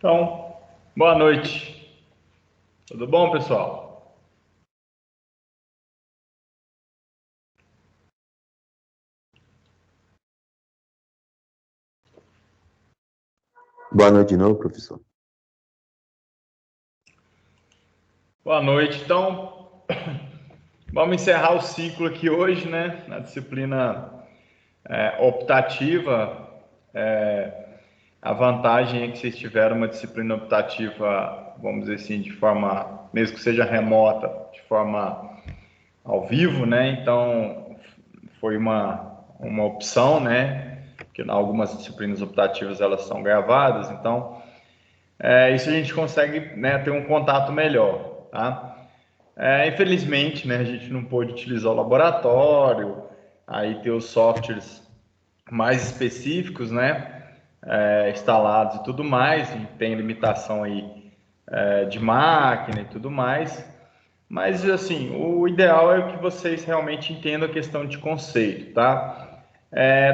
Então, boa noite. Tudo bom, pessoal? Boa noite de novo, professor. Boa noite. Então, vamos encerrar o ciclo aqui hoje, né? Na disciplina optativa. A vantagem é que vocês tiveram uma disciplina optativa, vamos dizer assim, de forma, mesmo que seja remota, de forma ao vivo, né? Então, foi uma opção, né? Porque algumas disciplinas optativas elas são gravadas, então isso a gente consegue, né, ter um contato melhor, tá? Infelizmente, né, a gente não pôde utilizar o laboratório, aí ter os softwares mais específicos, né, instalados e tudo mais, e tem limitação aí de máquina e tudo mais, mas assim, o ideal é que vocês realmente entendam a questão de conceito, tá?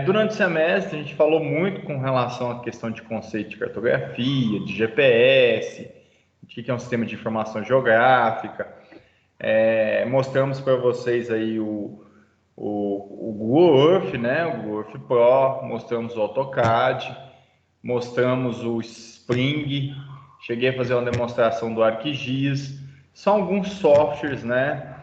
Durante o semestre, a gente falou muito com relação à questão de conceito de cartografia, de GPS, o que é um sistema de informação geográfica. Mostramos para vocês aí o Google Earth, né? O Google Earth Pro, mostramos o AutoCAD, mostramos o Spring, cheguei a fazer uma demonstração do ArcGIS. São alguns softwares, né?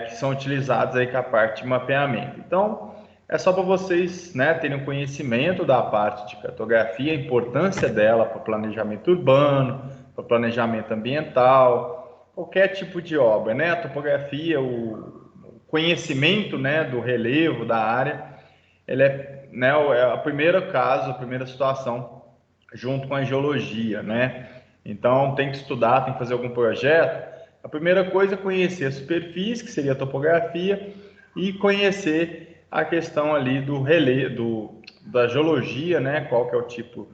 Que são utilizados aí com a parte de mapeamento. Então, é só para vocês, né, terem conhecimento da parte de cartografia, a importância dela para o planejamento urbano, para o planejamento ambiental, qualquer tipo de obra, né? A topografia, o conhecimento, né, do relevo da área, ele né, é a primeira caso, a primeira situação junto com a geologia, né? Então tem que estudar, tem que fazer algum projeto. A primeira coisa é conhecer a superfície, que seria a topografia, e conhecer a questão ali do relevo, da geologia, né? Qual que é o tipo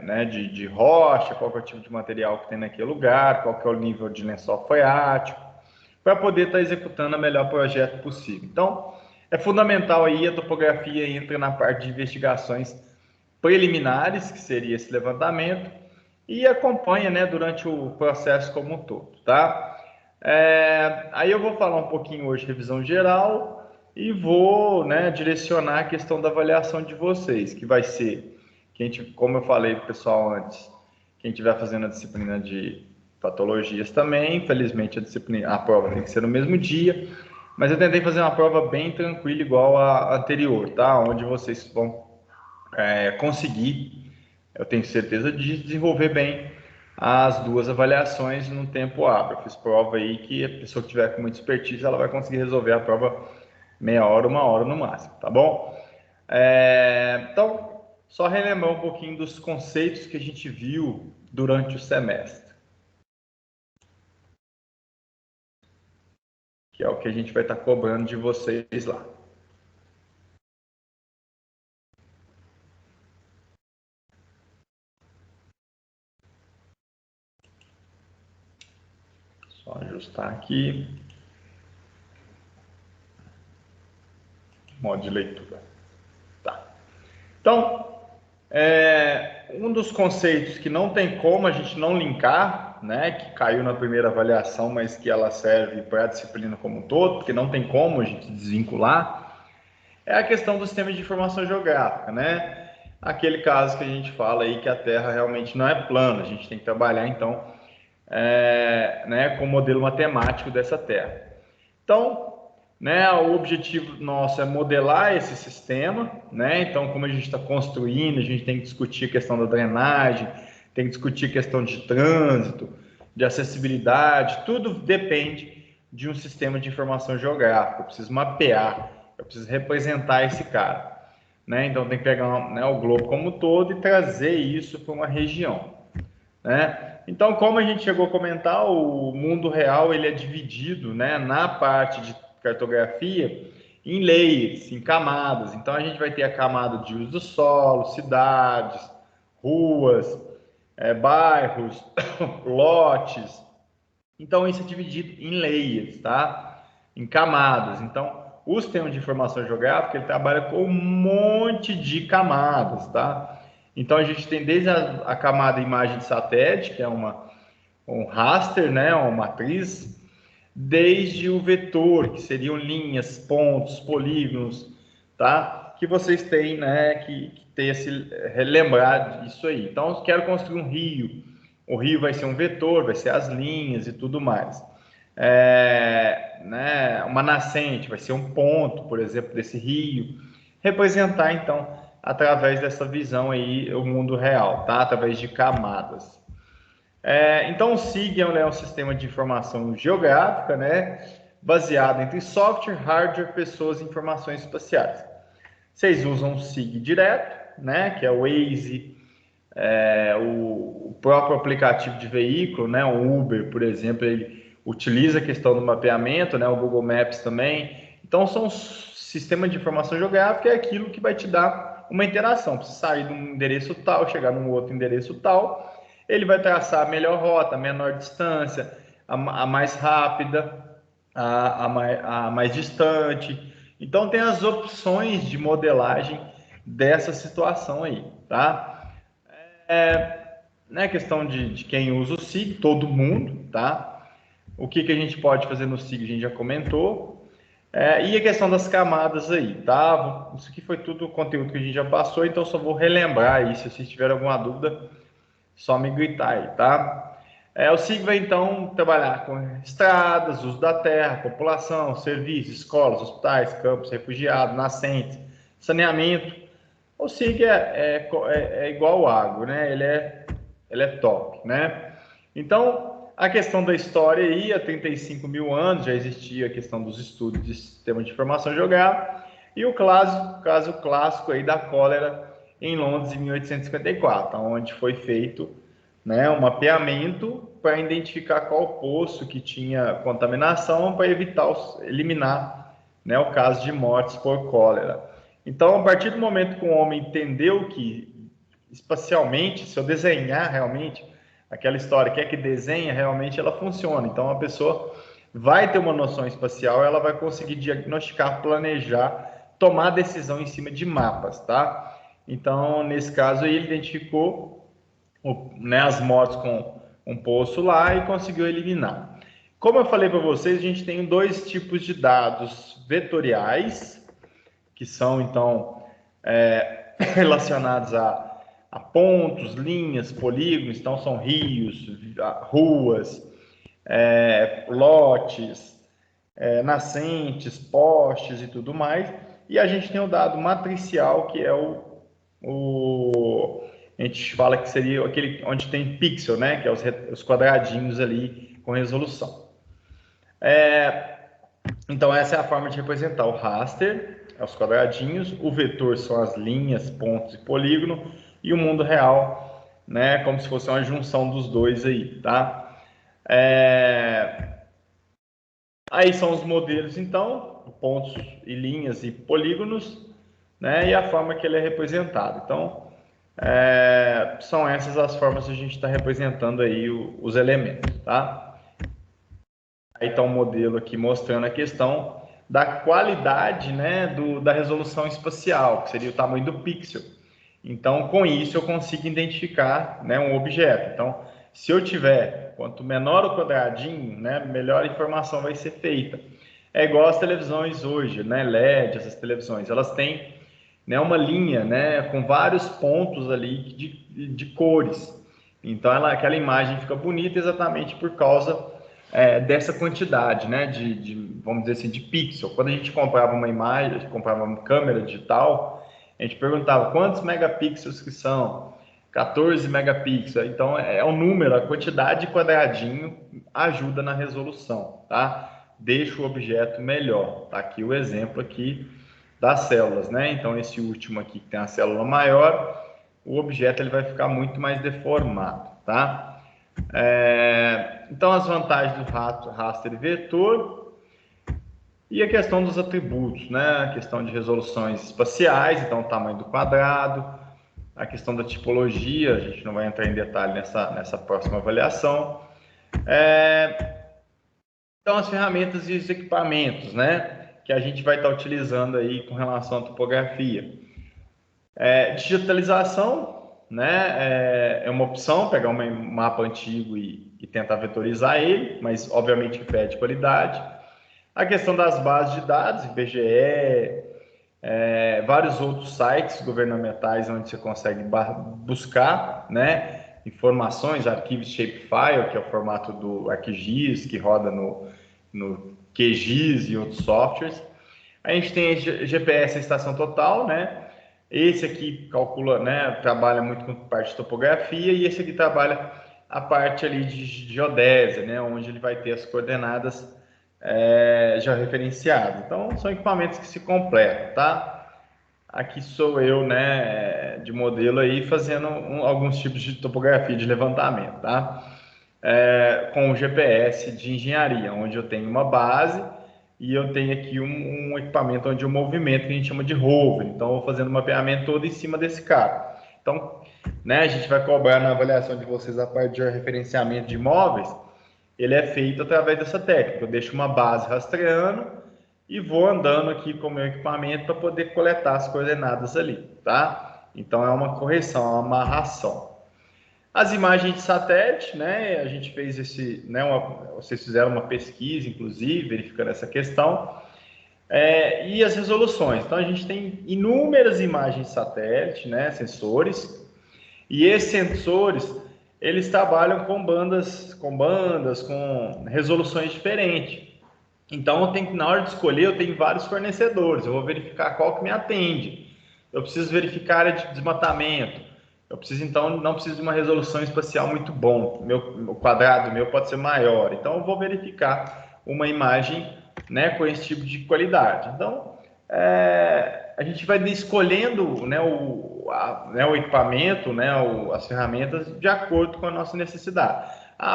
né, de rocha, qual que é o tipo de material que tem naquele lugar, qual que é o nível de lençol freático, para poder estar executando o melhor projeto possível. Então, é fundamental aí, a topografia entra na parte de investigações preliminares, que seria esse levantamento, e acompanha, né, durante o processo como um todo, tá? Aí eu vou falar um pouquinho hoje de revisão geral e vou, né, direcionar a questão da avaliação de vocês, que vai ser, como eu falei para o pessoal antes, quem estiver fazendo a disciplina de patologias também, infelizmente a prova tem que ser no mesmo dia, mas eu tentei fazer uma prova bem tranquila, igual a anterior, tá? Onde vocês vão conseguir, eu tenho certeza, de desenvolver bem as duas avaliações no tempo hábil. Eu fiz prova aí que a pessoa que tiver com muita expertise, ela vai conseguir resolver a prova meia hora, uma hora no máximo, tá bom? Então, só relembrar um pouquinho dos conceitos que a gente viu durante o semestre, que é o que a gente vai estar cobrando de vocês lá. Só ajustar aqui. Modo de leitura. Tá. Então, um dos conceitos que não tem como a gente não linkar, né, que caiu na primeira avaliação, mas que ela serve para a disciplina como um todo, porque não tem como a gente desvincular, é a questão do sistema de informação geográfica, né? Aquele caso que a gente fala aí que a Terra realmente não é plana, a gente tem que trabalhar então né, com o modelo matemático dessa Terra. Então, né, o objetivo nosso é modelar esse sistema, né? Então, como a gente está construindo, a gente tem que discutir a questão da drenagem, tem que discutir a questão de trânsito, de acessibilidade, tudo depende de um sistema de informação geográfica. Eu preciso mapear, eu preciso representar esse cara, né? Então, tem que pegar, né, o globo como um todo e trazer isso para uma região, né? Então, como a gente chegou a comentar, o mundo real ele é dividido, né, na parte de cartografia em layers, em camadas. Então, a gente vai ter a camada de uso do solo, cidades, ruas, bairros, lotes. Então, isso é dividido em layers, tá? Em camadas. Então, o sistema de informação geográfica ele trabalha com um monte de camadas, tá? Então, a gente tem desde a camada imagem de satélite, que é um raster, né, uma matriz, desde o vetor, que seriam linhas, pontos, polígonos, tá? Que vocês têm, né, que ter esse relembrar disso aí. Então, eu quero construir um rio. O rio vai ser um vetor, vai ser as linhas e tudo mais. Né, uma nascente vai ser um ponto, por exemplo, desse rio. Representar, então, através dessa visão aí, o mundo real, tá? Através de camadas. Então, o SIG é um sistema de informação geográfica, né, baseado entre software, hardware, pessoas e informações espaciais. Vocês usam o SIG direto, né, que é o Waze, o próprio aplicativo de veículo, né, o Uber, por exemplo, ele utiliza a questão do mapeamento, né, o Google Maps também. Então, são sistema de informação geográfica, é aquilo que vai te dar uma interação. Para você sair de um endereço tal, chegar num outro endereço tal, ele vai traçar a melhor rota, a menor distância, a mais rápida, a mais distante. Então, tem as opções de modelagem dessa situação aí, tá? Né, questão de quem usa o SIG, todo mundo, tá? O que a gente pode fazer no SIG, a gente já comentou. E a questão das camadas aí, tá? Isso aqui foi tudo o conteúdo que a gente já passou, então só vou relembrar aí, se vocês tiverem alguma dúvida, só me gritar aí, tá? O SIG vai então trabalhar com estradas, uso da terra, população, serviços, escolas, hospitais, campos, refugiados, nascentes, saneamento. O SIG é igual ao agro, né? Ele é top, né? Então, a questão da história aí, há 35 mil anos já existia a questão dos estudos de sistema de informação geográfica e o caso clássico aí da cólera em Londres em 1854, onde foi feito, né, um mapeamento para identificar qual poço que tinha contaminação para eliminar, né, o caso de mortes por cólera. Então, a partir do momento que o homem entendeu que, espacialmente, se eu desenhar realmente aquela história, quer que desenha, realmente ela funciona. Então, a pessoa vai ter uma noção espacial, ela vai conseguir diagnosticar, planejar, tomar decisão em cima de mapas, tá? Então, nesse caso, ele identificou, né, as mortes com um poço lá e conseguiu eliminar. Como eu falei para vocês, a gente tem dois tipos de dados vetoriais, que são, então, relacionados a pontos, linhas, polígonos, então são rios, ruas, lotes, nascentes, postes e tudo mais. E a gente tem o dado matricial, que é a gente fala que seria aquele onde tem pixel, né? Que é os quadradinhos ali com resolução. Então, essa é a forma de representar o raster, os quadradinhos, o vetor são as linhas, pontos e polígono, e o mundo real, né? Como se fosse uma junção dos dois aí, tá? Aí são os modelos, então, pontos e linhas e polígonos, né? E a forma que ele é representado. Então, são essas as formas que a gente está representando aí os elementos, tá? Aí está um modelo aqui mostrando a questão da qualidade, né, da resolução espacial, que seria o tamanho do pixel. Então, com isso, eu consigo identificar, né, um objeto. Então, se eu tiver, quanto menor o quadradinho, né, melhor a informação vai ser feita. É igual as televisões hoje, né, LED, essas televisões, elas têm, né, uma linha, né, com vários pontos ali de cores. Então, aquela imagem fica bonita exatamente por causa dessa quantidade, né, vamos dizer assim, de pixel. Quando a gente comprava uma imagem, comprava uma câmera digital, a gente perguntava quantos megapixels que são, 14 megapixels. Então, é um número, a quantidade de quadradinho ajuda na resolução, tá? Deixa o objeto melhor. Tá aqui o exemplo aqui das células, né? Então, esse último aqui que tem a célula maior, o objeto ele vai ficar muito mais deformado, tá? Então, as vantagens do raster e vetor e a questão dos atributos, né? A questão de resoluções espaciais, então o tamanho do quadrado, a questão da tipologia, a gente não vai entrar em detalhe nessa próxima avaliação. Então, as ferramentas e os equipamentos, né? Que a gente vai estar utilizando aí com relação à topografia. Digitalização, né? É uma opção pegar um mapa antigo e tentar vetorizar ele, mas obviamente que pede qualidade. A questão das bases de dados, IBGE, vários outros sites governamentais onde você consegue buscar, né, informações, arquivos shapefile, que é o formato do ArcGIS, que roda no QGIS e outros softwares. A gente tem GPS estação total, né? Esse aqui calcula, né, trabalha muito com parte de topografia, e esse aqui trabalha a parte ali de geodésia, né, onde ele vai ter as coordenadas já referenciadas. Então, são equipamentos que se completam, tá? Aqui sou eu, né, de modelo aí, fazendo alguns tipos de topografia de levantamento, tá? Com o GPS de engenharia, onde eu tenho uma base e eu tenho aqui um equipamento onde eu movimento, que a gente chama de rover. Então, eu vou fazendo o mapeamento todo em cima desse cara. Então, né, a gente vai cobrar na avaliação de vocês a parte de referenciamento de imóveis. Ele é feito através dessa técnica. Eu deixo uma base rastreando e vou andando aqui com o meu equipamento para poder coletar as coordenadas ali, tá? Então, é uma correção, é uma amarração. As imagens de satélite, né? A gente fez vocês fizeram uma pesquisa, inclusive, verificando essa questão. E as resoluções. Então, a gente tem inúmeras imagens de satélite, né? Sensores. E esses sensores, eles trabalham com bandas, com resoluções diferentes. Então, na hora de escolher, eu tenho vários fornecedores. Eu vou verificar qual que me atende. Eu preciso verificar a área de desmatamento. Eu preciso, então, não preciso de uma resolução espacial muito bom. O quadrado meu pode ser maior. Então, eu vou verificar uma imagem, né, com esse tipo de qualidade. Então, a gente vai escolhendo, né, o equipamento, né, as ferramentas de acordo com a nossa necessidade.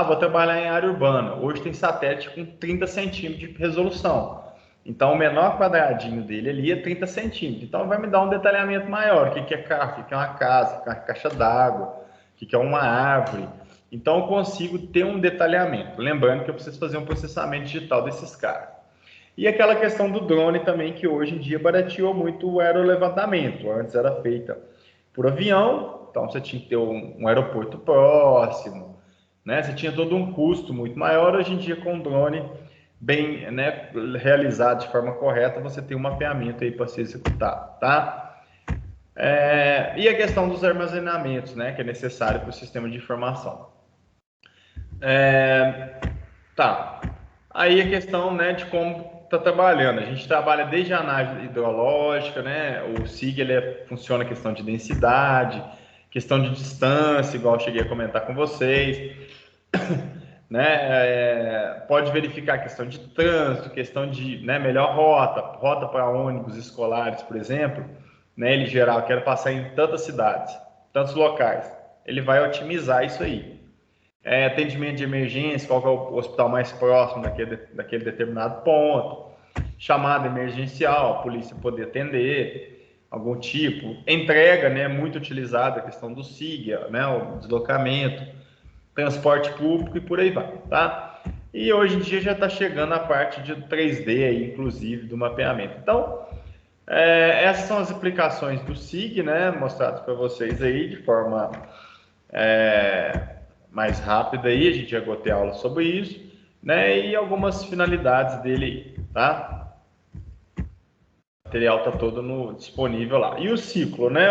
Vou trabalhar em área urbana. Hoje tem satélite com 30 centímetros de resolução. Então, o menor quadradinho dele ali é 30 centímetros. Então, vai me dar um detalhamento maior. O que é carro, o que é uma casa, o que é uma caixa d'água, o que é uma árvore. Então, eu consigo ter um detalhamento. Lembrando que eu preciso fazer um processamento digital desses caras. E aquela questão do drone também, que hoje em dia barateou muito o aerolevantamento. Antes era feita por avião, então você tinha que ter um aeroporto próximo, né? Você tinha todo um custo muito maior. Hoje em dia, com o drone bem, né, realizado de forma correta, você tem um mapeamento aí para ser executado, tá? E a questão dos armazenamentos, né, que é necessário para o sistema de informação. Tá. Aí a questão, né, de como está trabalhando. A gente trabalha desde a análise hidrológica, né? O SIG funciona a questão de densidade, questão de distância, igual eu cheguei a comentar com vocês, né? Pode verificar a questão de trânsito, questão de, né, melhor rota para ônibus escolares, por exemplo, né? Ele geral, quero passar em tantas cidades, tantos locais. Ele vai otimizar isso aí. Atendimento de emergência, qual que é o hospital mais próximo daquele determinado ponto, chamada emergencial, a polícia poder atender, algum tipo, entrega, né, muito utilizada a questão do SIG, né, o deslocamento, transporte público e por aí vai, tá? E hoje em dia já está chegando a parte de 3D aí, inclusive, do mapeamento. Então, essas são as aplicações do SIG, né, mostradas para vocês aí de forma mais rápida aí, a gente já ter aula sobre isso, né? E algumas finalidades dele, tá? O material tá todo disponível lá. E o ciclo, né?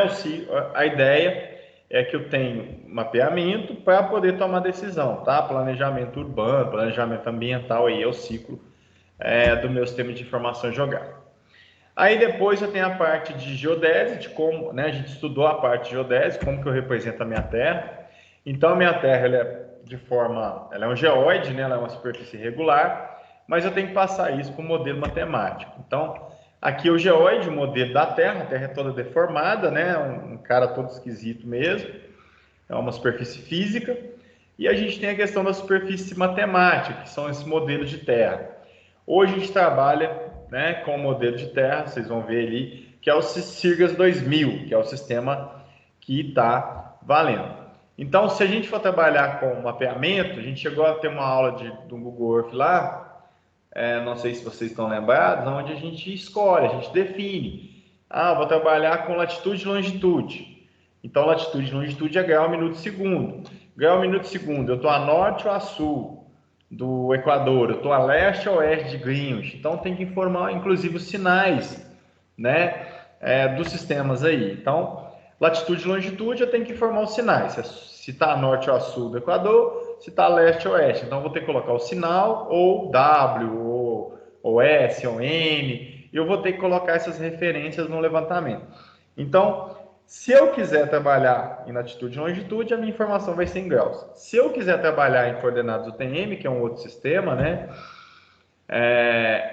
A ideia é que eu tenho mapeamento para poder tomar decisão, tá? Planejamento urbano, planejamento ambiental, aí é o ciclo do meu sistema de informação jogado. Aí depois eu tenho a parte de geodésia, de como, né? A gente estudou a parte de geodésia, como que eu represento a minha Terra. Então, a minha Terra, ela é um geóide, né? Ela é uma superfície irregular, mas eu tenho que passar isso para um modelo matemático. Então, aqui é o geóide, o modelo da Terra, a Terra é toda deformada, né? Um cara todo esquisito mesmo, é uma superfície física. E a gente tem a questão da superfície matemática, que são esses modelos de Terra. Hoje a gente trabalha, né, com o modelo de Terra, vocês vão ver ali, que é o CIRGAS 2000, que é o sistema que está valendo. Então, se a gente for trabalhar com mapeamento, a gente chegou a ter uma aula do Google Earth lá, não sei se vocês estão lembrados, onde a gente escolhe, a gente define. Vou trabalhar com latitude e longitude. Então, latitude e longitude é grau, minuto, segundo. Grau, minuto, segundo, eu estou a norte ou a sul do Equador, eu estou a leste ou oeste de Greenwich. Então, tem que informar, inclusive, os sinais, né, dos sistemas aí. Então, latitude e longitude, eu tenho que informar os sinais. Se está a norte ou a sul do Equador, se está a leste ou oeste. Então, eu vou ter que colocar o sinal, ou W, ou S, ou N. Eu vou ter que colocar essas referências no levantamento. Então, se eu quiser trabalhar em latitude e longitude, a minha informação vai ser em graus. Se eu quiser trabalhar em coordenadas UTM, que é um outro sistema, né?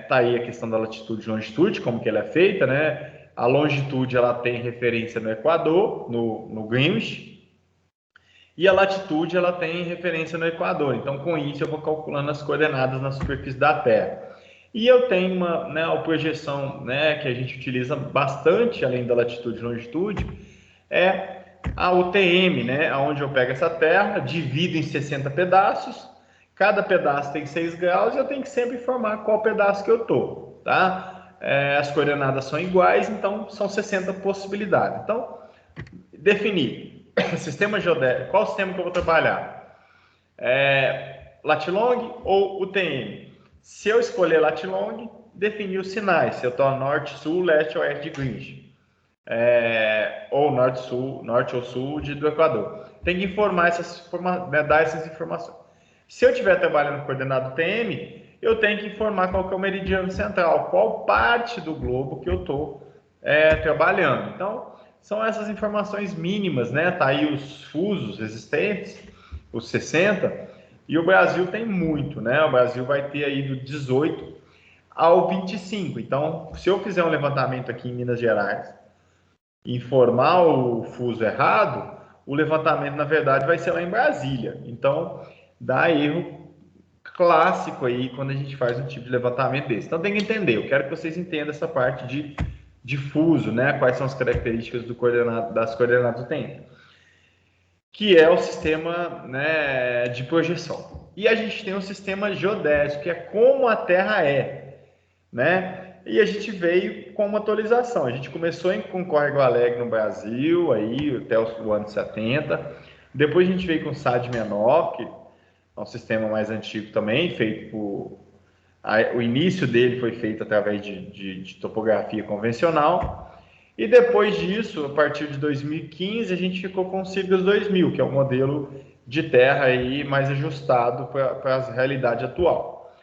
Tá aí a questão da latitude e longitude, como que ela é feita, né? A longitude, ela tem referência no Equador, no Greenwich, e a latitude, ela tem referência no Equador. Então, com isso, eu vou calculando as coordenadas na superfície da Terra. E eu tenho uma projeção, né, que a gente utiliza bastante, além da latitude e longitude, é a UTM, né, onde eu pego essa Terra, divido em 60 pedaços, cada pedaço tem 6 graus, e eu tenho que sempre informar qual pedaço que eu estou, tá? As coordenadas são iguais, então são 60 possibilidades. Então, definir sistema geodésico, qual sistema que eu vou trabalhar? Latilong ou UTM? Se eu escolher Latilong, definir os sinais, se eu estou a norte, sul, leste ou oeste de Greenwich, ou norte ou sul do Equador. Tem que informar dar essas informações. Se eu estiver trabalhando com coordenado UTM, eu tenho que informar qual que é o meridiano central, qual parte do globo que eu estou trabalhando. Então, são essas informações mínimas, né? Tá aí os fusos existentes, os 60, e o Brasil tem muito, né? O Brasil vai ter aí do 18 ao 25. Então, se eu fizer um levantamento aqui em Minas Gerais, informar o fuso errado, o levantamento, na verdade, vai ser lá em Brasília. Então, dá erro clássico aí quando a gente faz um tipo de levantamento desse. Então, tem que entender. Eu quero que vocês entendam essa parte de fuso, né? Quais são as características das coordenadas do tempo, que é o sistema, né, de projeção. E a gente tem um sistema geodésico, que é como a Terra é, né? E a gente veio com uma atualização. A gente começou com Córrego Alegre no Brasil, aí até o ano 70. Depois a gente veio com o SAD menor, que é um sistema mais antigo também, feito por... O início dele foi feito através de topografia convencional. E depois disso, a partir de 2015, a gente ficou com o Sirius 2000, que é o modelo de terra aí mais ajustado para a realidade atual.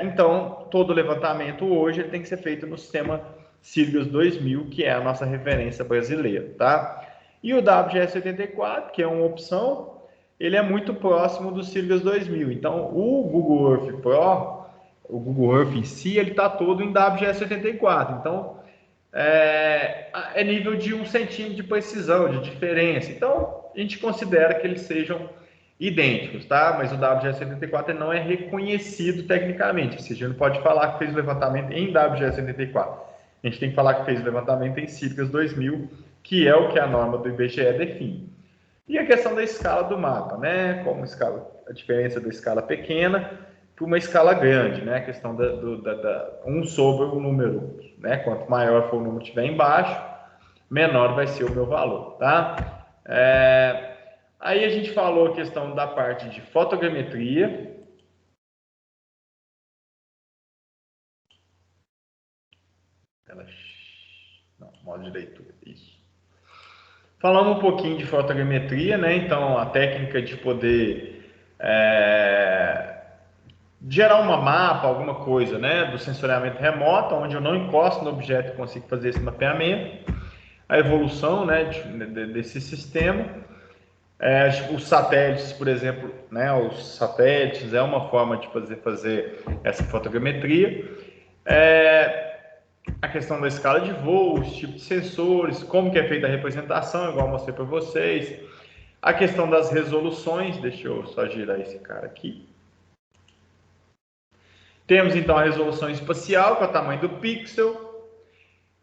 Então, todo levantamento hoje ele tem que ser feito no sistema Sirius 2000, que é a nossa referência brasileira, tá? E o WGS 84, que é uma opção, ele é muito próximo do Sirius 2000. Então, o Google Earth Pro, o Google Earth em si, ele está todo em WGS 84. Então, é nível de 1 centímetro de precisão, de diferença. Então, a gente considera que eles sejam idênticos, tá? Mas o WGS-84 não é reconhecido tecnicamente, ou seja, não pode falar que fez o levantamento em WGS-84. A gente tem que falar que fez o levantamento em Sirius 2000, que é o que a norma do IBGE define. E a questão da escala do mapa, né? Como a diferença da escala pequena para uma escala grande, né? A questão da 1 sobre o número, né? Quanto maior for o número que estiver embaixo, menor vai ser o meu valor, tá? Aí a gente falou a questão da parte de fotogrametria. Não, modo de leitura, isso. Falamos um pouquinho de fotogrametria, né? Então, a técnica de poder gerar uma mapa, alguma coisa, né? Do sensoriamento remoto, onde eu não encosto no objeto e consigo fazer esse mapeamento. A evolução, né, desse sistema. Os satélites, por exemplo, né, os satélites é uma forma de fazer essa fotogrametria. A questão da escala de voo, os tipos de sensores, como que é feita a representação, igual eu mostrei para vocês. A questão das resoluções, deixa eu só girar esse cara aqui. Temos então a resolução espacial, que é o tamanho do pixel.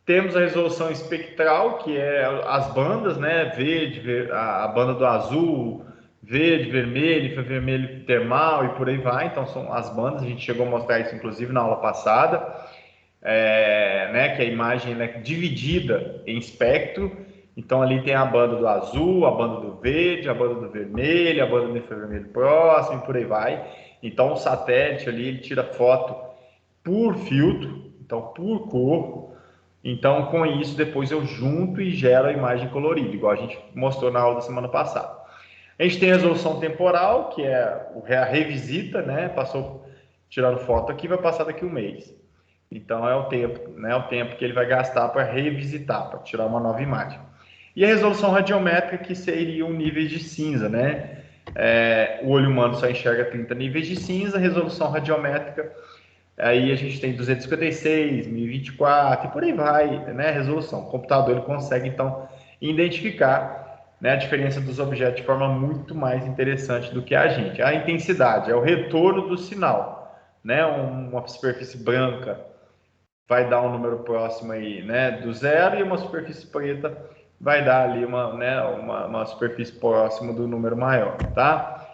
Temos a resolução espectral, que é as bandas, né? Verde, a banda do azul, verde, vermelho, infravermelho termal e por aí vai. Então, são as bandas. A gente chegou a mostrar isso, inclusive, na aula passada. Né? Que a imagem é dividida em espectro. Então ali tem a banda do azul, a banda do verde, a banda do vermelho, a banda do infravermelho próximo e por aí vai. Então o satélite ali ele tira foto por filtro, então por cor. Então com isso depois eu junto e gero a imagem colorida, igual a gente mostrou na aula da semana passada. A gente tem a resolução temporal, que é a revisita, né? Passou tirando foto aqui, vai passar daqui um mês. Então é o tempo, né? O tempo que ele vai gastar para revisitar, para tirar uma nova imagem. E a resolução radiométrica, que seria um nível de cinza, né? O olho humano só enxerga 30 níveis de cinza, resolução radiométrica, aí a gente tem 256, 1024 e por aí vai, né? Resolução. O computador ele consegue então identificar, né, a diferença dos objetos de forma muito mais interessante do que a gente. A intensidade é o retorno do sinal, né? Uma superfície branca vai dar um número próximo aí, né, do zero, e uma superfície preta vai dar ali uma superfície próxima do número maior, tá?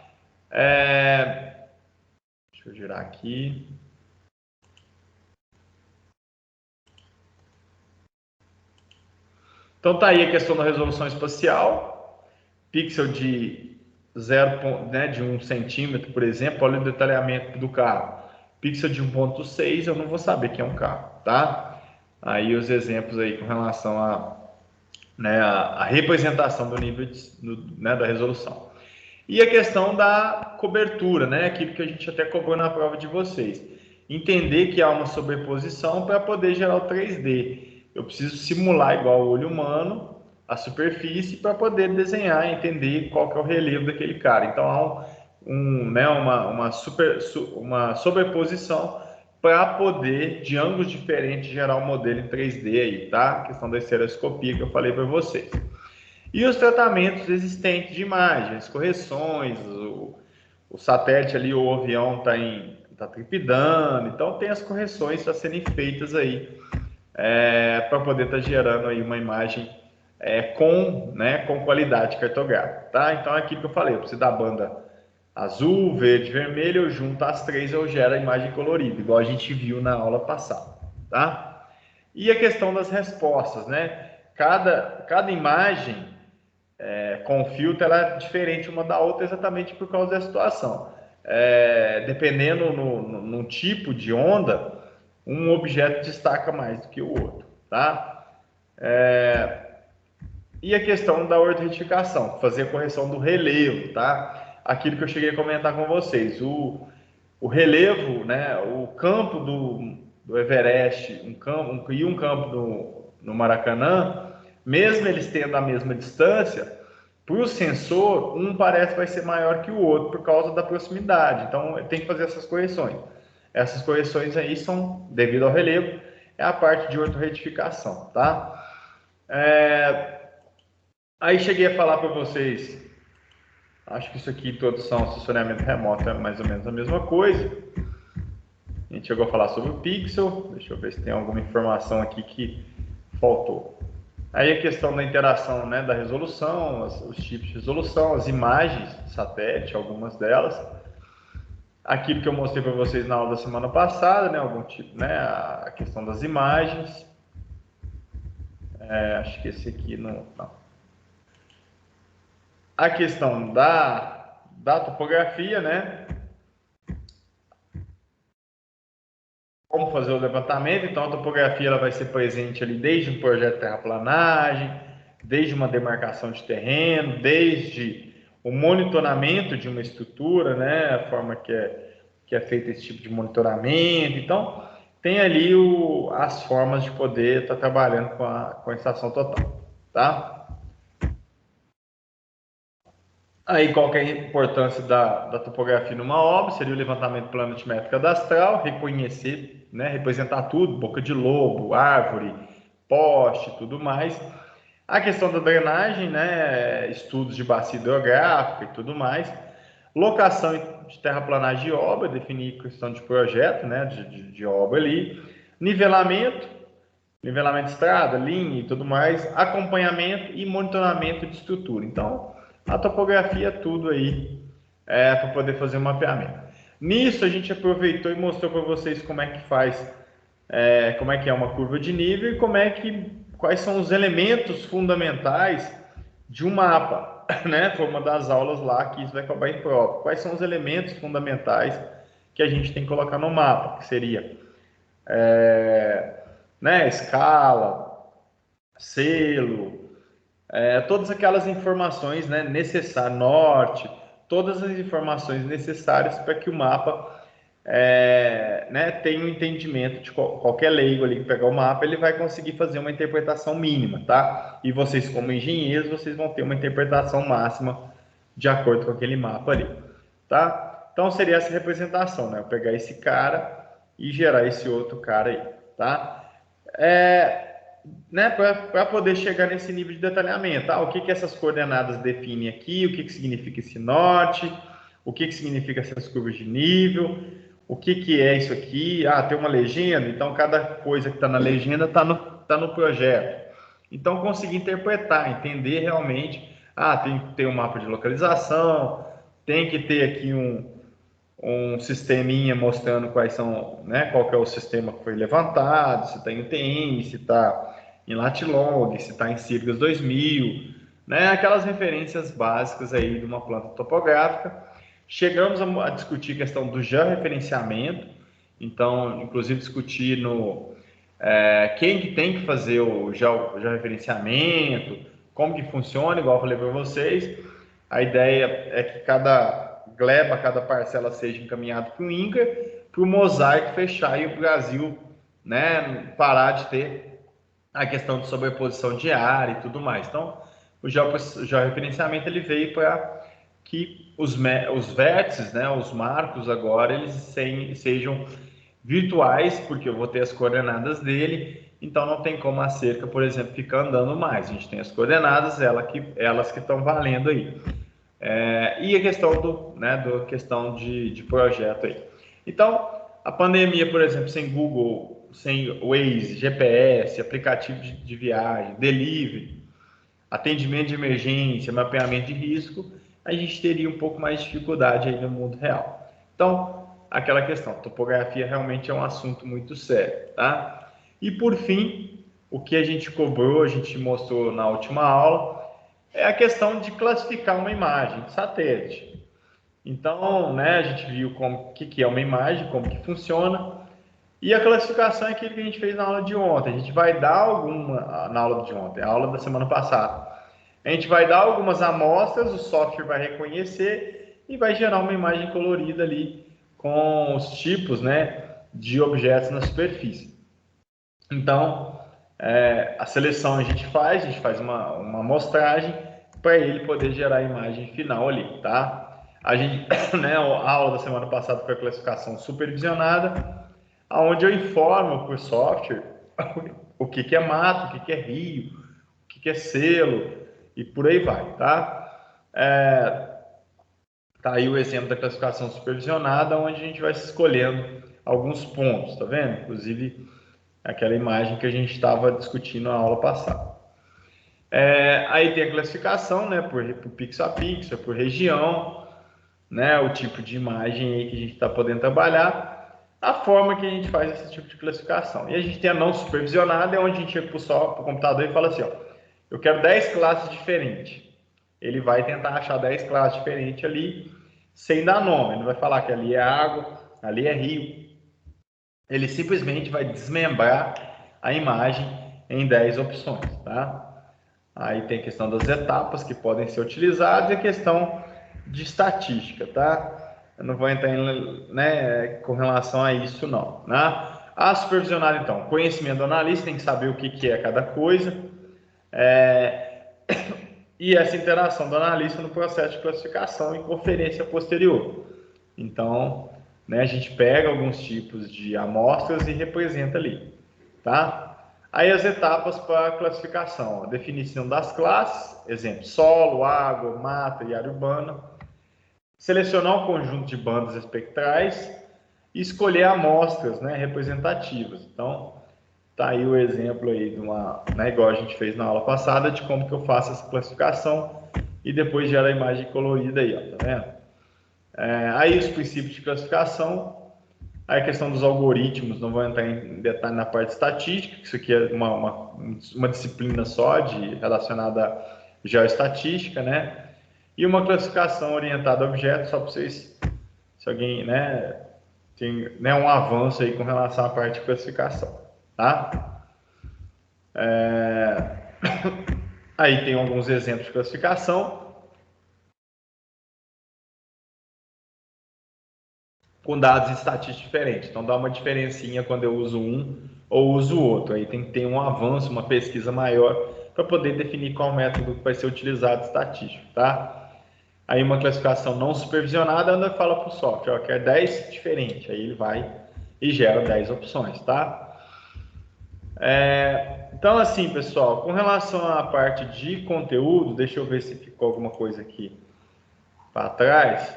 Deixa eu girar aqui. Então tá aí a questão da resolução espacial, pixel de 0, né, de 1 centímetro, por exemplo, olha o detalhamento do carro. Pixel de 1.6 eu não vou saber que é um carro, tá? Aí os exemplos aí com relação a representação do nível né, da resolução. E a questão da cobertura, né, aquilo que a gente até cobrou na prova de vocês. Entender que há uma sobreposição para poder gerar o 3D. Eu preciso simular igual o olho humano, a superfície, para poder desenhar e entender qual que é o relevo daquele cara. Então há uma sobreposição para poder, de ângulos diferentes, gerar um modelo em 3D aí, tá? A questão da estereoscopia que eu falei para vocês. E os tratamentos existentes de imagens, correções, o satélite ali, o avião está tripidando, então tem as correções a serem feitas aí para poder estar gerando aí uma imagem com qualidade cartográfica, tá? Então é aquilo que eu falei, eu preciso da banda azul, verde, vermelho, eu junto as três, eu gero a imagem colorida, igual a gente viu na aula passada, tá? E a questão das respostas, né? Cada imagem com filtro, ela é diferente uma da outra exatamente por causa da situação. Dependendo no tipo de onda, um objeto destaca mais do que o outro, tá? E a questão da ortoretificação, fazer a correção do relevo, tá? Aquilo que eu cheguei a comentar com vocês, o relevo, né? O campo do Everest, um campo no Maracanã, mesmo eles tendo a mesma distância, para o sensor, um parece que vai ser maior que o outro por causa da proximidade. Então, tem que fazer essas correções. Essas correções aí são, devido ao relevo, é a parte de ortoretificação, tá? Aí cheguei a falar para vocês, acho que isso aqui, introdução ao assessoramento remoto, é mais ou menos a mesma coisa. A gente chegou a falar sobre o pixel, deixa eu ver se tem alguma informação aqui que faltou. Aí a questão da interação, né, da resolução, os tipos de resolução, as imagens de satélite, algumas delas. Aquilo que eu mostrei para vocês na aula da semana passada, né, algum tipo, né, a questão das imagens. Acho que esse aqui não. A questão da topografia, né? Como fazer o levantamento. Então, a topografia ela vai ser presente ali desde um projeto de terraplanagem, desde uma demarcação de terreno, desde o monitoramento de uma estrutura, né? A forma que é feito esse tipo de monitoramento. Então, tem ali as formas de poder estar trabalhando com a estação total, tá? Aí, qual que é a importância da topografia numa obra? Seria o levantamento planimétrico cadastral, reconhecer, né, representar tudo, boca de lobo, árvore, poste, tudo mais. A questão da drenagem, né, estudos de bacia hidrográfica e tudo mais. Locação de terraplanagem de obra, definir questão de projeto, né, de obra ali. Nivelamento de estrada, linha e tudo mais. Acompanhamento e monitoramento de estrutura. Então, a topografia é tudo aí para poder fazer o mapeamento. Nisso a gente aproveitou e mostrou para vocês como é que faz, como é que é uma curva de nível e como é que quais são os elementos fundamentais de um mapa, né? Foi uma das aulas lá que isso vai acabar em prova. Quais são os elementos fundamentais que a gente tem que colocar no mapa? Que seria, né? Escala, selo, todas aquelas informações, né, necessárias, norte, todas as informações necessárias para que o mapa né, tenha um entendimento de qualquer leigo ali que pegar o mapa, ele vai conseguir fazer uma interpretação mínima, tá? E vocês, como engenheiros, vocês vão ter uma interpretação máxima de acordo com aquele mapa ali, tá? Então seria essa representação, né? Eu pegar esse cara e gerar esse outro cara aí, tá? Né, para poder chegar nesse nível de detalhamento. O que essas coordenadas definem aqui, o que significa esse norte, o que significa essas curvas de nível, o que é isso aqui. Tem uma legenda, então cada coisa que está na legenda está no projeto. Então, conseguir interpretar, entender realmente, tem que ter um mapa de localização, tem que ter aqui um sisteminha mostrando quais são, né, qual que é o sistema que foi levantado, se está em UTM, se está em Latilog, se está em Sirgas 2000, né, aquelas referências básicas aí de uma planta topográfica. Chegamos a discutir a questão do georreferenciamento, então, inclusive discutir quem que tem que fazer o georreferenciamento, como que funciona, igual eu falei para vocês. A ideia é que cada gleba, cada parcela seja encaminhado para o INCRA, para o mosaico fechar e o Brasil, né, parar de ter a questão de sobreposição de área e tudo mais. Então, o georreferenciamento ele veio para que os vértices, né, os marcos agora, eles sejam virtuais, porque eu vou ter as coordenadas dele, então não tem como a cerca, por exemplo, ficar andando mais. A gente tem as coordenadas, elas que estão valendo aí. E a questão questão de projeto aí. Então, a pandemia, por exemplo, sem Google, sem Waze, GPS, aplicativo de viagem, delivery, atendimento de emergência, mapeamento de risco, a gente teria um pouco mais de dificuldade aí no mundo real. Então, aquela questão, topografia realmente é um assunto muito sério, tá? E por fim, o que a gente cobrou, a gente mostrou na última aula, é a questão de classificar uma imagem de satélite. Então, né, a gente viu o que é uma imagem, como que funciona, e a classificação é aquilo que a gente fez na aula de ontem. A gente vai dar na aula de ontem, a aula da semana passada. A gente vai dar algumas amostras, o software vai reconhecer e vai gerar uma imagem colorida ali com os tipos, né, de objetos na superfície. Então, a seleção a gente faz uma amostragem para ele poder gerar a imagem final ali, tá? A gente, né, a aula da semana passada foi a classificação supervisionada, onde eu informo por software o que é mato, o que é rio, o que é selo e por aí vai, tá? Tá aí o exemplo da classificação supervisionada, onde a gente vai escolhendo alguns pontos, tá vendo? Inclusive aquela imagem que a gente estava discutindo na aula passada. Aí tem a classificação, né, por pixel a pixel, por região, né, o tipo de imagem aí que a gente está podendo trabalhar, a forma que a gente faz esse tipo de classificação. E a gente tem a não supervisionada, é onde a gente chega para o computador e fala assim, eu quero 10 classes diferentes. Ele vai tentar achar 10 classes diferentes ali, sem dar nome. Ele não vai falar que ali é água, ali é rio. Ele simplesmente vai desmembrar a imagem em 10 opções, tá? Aí tem a questão das etapas que podem ser utilizadas e a questão de estatística, tá? Eu não vou entrar com relação a isso, não, né? A supervisionada, então, conhecimento do analista, tem que saber o que é cada coisa, e essa interação do analista no processo de classificação e conferência posterior. Então, né, a gente pega alguns tipos de amostras e representa ali, tá? Aí as etapas para a classificação, a definição das classes, exemplo, solo, água, mata e área urbana, selecionar um conjunto de bandas espectrais e escolher amostras, né, representativas. Então, tá aí o exemplo aí de igual a gente fez na aula passada, de como que eu faço essa classificação e depois gera a imagem colorida aí, tá vendo? Aí os princípios de classificação, Aí a questão dos algoritmos, não vou entrar em detalhe na parte estatística, que isso aqui é uma disciplina só relacionada à geoestatística, né? E uma classificação orientada a objetos, só para vocês, se alguém, né, tem, né, um avanço aí com relação à parte de classificação, tá? Aí tem alguns exemplos de classificação com dados estatísticos diferentes. Então dá uma diferencinha quando eu uso um ou uso o outro. Aí tem que ter um avanço, uma pesquisa maior para poder definir qual método que vai ser utilizado estatístico, tá? Aí uma classificação não supervisionada, anda fala para o software, ó, quer 10 diferente. Aí ele vai e gera 10 opções, tá? Então, assim, pessoal, com relação à parte de conteúdo, deixa eu ver se ficou alguma coisa aqui para trás.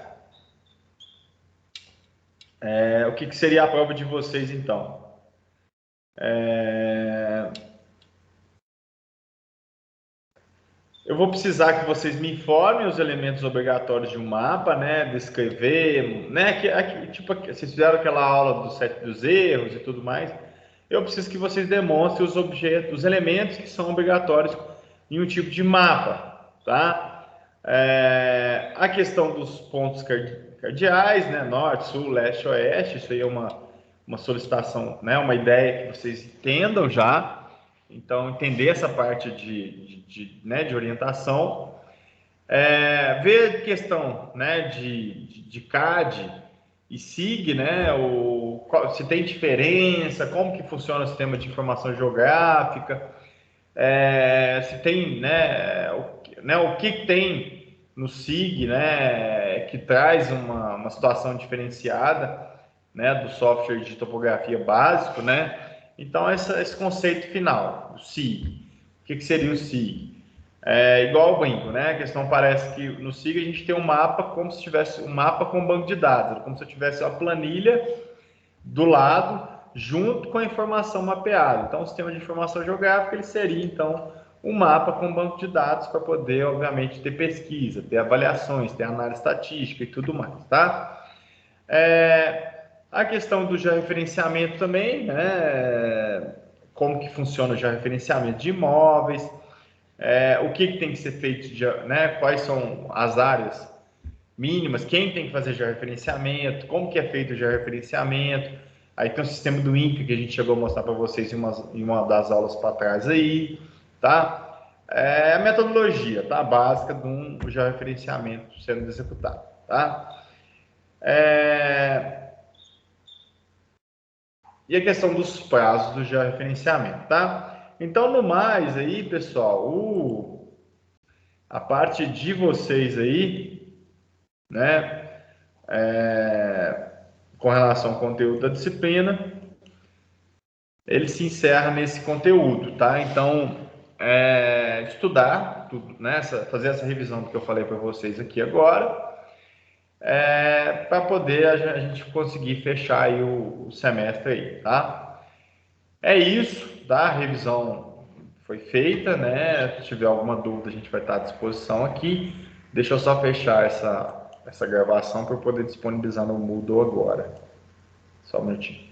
O que seria a prova de vocês, então? Eu vou precisar que vocês me informem os elementos obrigatórios de um mapa, né? Descrever, né? Tipo, vocês fizeram aquela aula do set dos erros e tudo mais. Eu preciso que vocês demonstrem os objetos, os elementos que são obrigatórios em um tipo de mapa, tá? A questão dos pontos cardeais, né? Norte, sul, leste, oeste. Isso aí é uma solicitação, né? Uma ideia que vocês entendam já. Então, entender essa parte né, de orientação. Ver questão, né, de CAD e SIG, né, se tem diferença, como que funciona o sistema de informação geográfica, se tem, o que tem no SIG, né, que traz uma situação diferenciada, né, do software de topografia básico, né. Então, esse conceito final, o SIG. O que seria o SIG? Igual ao brinco, né? A questão parece que no SIG a gente tem um mapa como se tivesse um mapa com banco de dados, como se eu tivesse a planilha do lado junto com a informação mapeada. Então, o sistema de informação geográfica ele seria então um mapa com banco de dados para poder, obviamente, ter pesquisa, ter avaliações, ter análise estatística e tudo mais, tá? A questão do georreferenciamento também, né? Como que funciona o georreferenciamento de imóveis, o que tem que ser feito, né? Quais são as áreas mínimas, quem tem que fazer georreferenciamento, como que é feito o georreferenciamento. Aí tem o sistema do INPE que a gente chegou a mostrar para vocês em uma das aulas para trás aí, tá? A metodologia, tá? Básica de um georreferenciamento sendo executado, tá? E a questão dos prazos do georreferenciamento, tá? Então, no mais aí, pessoal, a parte de vocês aí, né, com relação ao conteúdo da disciplina, ele se encerra nesse conteúdo, tá? Então, estudar tudo, né, fazer essa revisão do que eu falei para vocês aqui agora, para poder a gente conseguir fechar aí o semestre aí, tá? É isso, tá? A revisão foi feita, né? Se tiver alguma dúvida, a gente vai estar à disposição aqui. Deixa eu só fechar essa gravação para eu poder disponibilizar no Moodle agora. Só um minutinho.